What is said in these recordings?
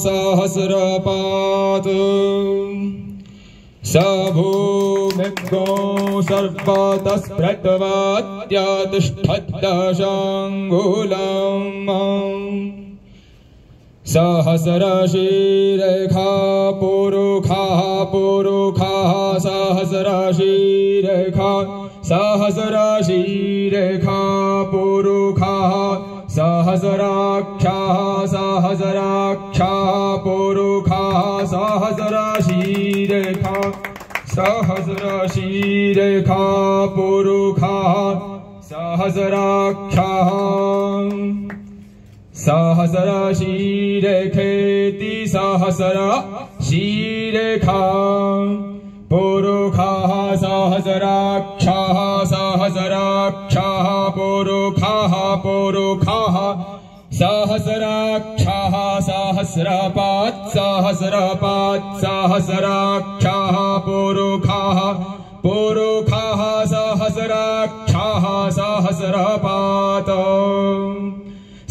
सहस्रपात् स भूमिग्नो सर्वतस्प्रतवात्यातिष्ठद्दशाङ्गुलम् सहस्रशीरेखा पुरुखाः पुरुखाः सहस्रशीरेखा सहस्रशीरेखा पुरुखाः सहस्राख्याः सहस्राख्याः पुरुखाः सहस्रशीरेखा सहस्रशीरेखा पुरुखाः सहस्राख्याः सहस्रशीरेखेति सहस्रशीरेखा पुरुखाः सहस्राख्याः सहस्राख्याः पुरुखाः पुरुखाः सहस्राख्याः सहस्रपात् सहस्रपात् सहस्राख्याः पुरुखाः पुरुखाः सहस्राख्याः सहस्रपात्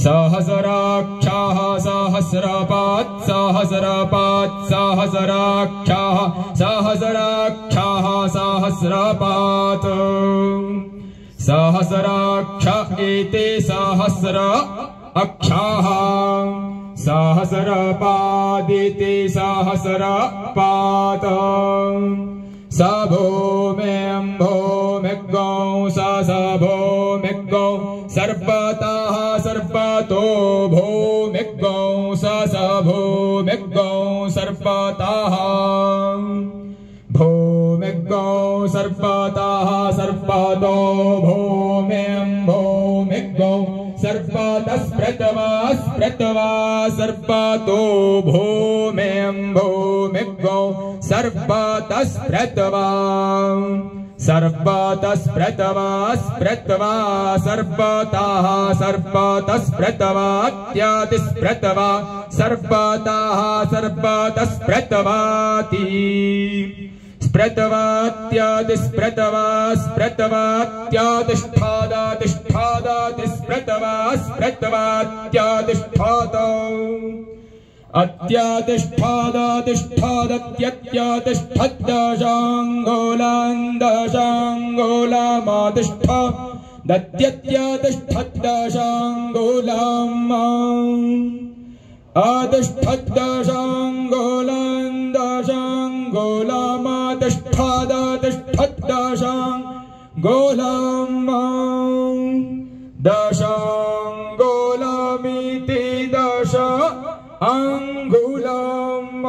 सहस्राख्याः सहस्रपात् सहस्रपात् सहस्राख्याः सहस्राख्याः सहस्रपात् सहस्राख्य इति सहस्र अख्याः सहस्रपादिति सहस्रपात् स भूमिं भूमिग्नौ स भूमिग्नौ सर्वतः सर्वतो भूमिग्नौ स भूमिग्नौ सर्वतः भूमिग्नौ सर्वतः सर्वतो भूमिं भूमिग्नौ सर्वतस्प्रतवा स्प्रतवा सर्वतो भूमिं भूमिग्नौ सर्वतस्प्रतवा सर्वतस्प्रतवा स्प्रतवा सर्वतः सर्वतस्प्रतवात्यातिस्प्रतवा सर्वतः सर्वतस्प्रतवाति स्प्रतवात्यातिस्प्रतवा स्प्रतवात्यातिष्ठादातिष्ठादातिस्प्रतवा स्प्रतवात्यातिष्ठाद अत्यातिष्ठादातिष्ठादत्यत्यातिष्ठद्दशाङ्गोलान् दशाङ्गोलामातिष्ठ दत्यत्यातिष्ठद्दशाङ्गोलाम् आतिष्ठद्दशाङ्गोलान् दशाङ्गोलामातिष्ठद्दशाङ्गोलाम् दशाङ्गोलामिति दश अंगुलम्।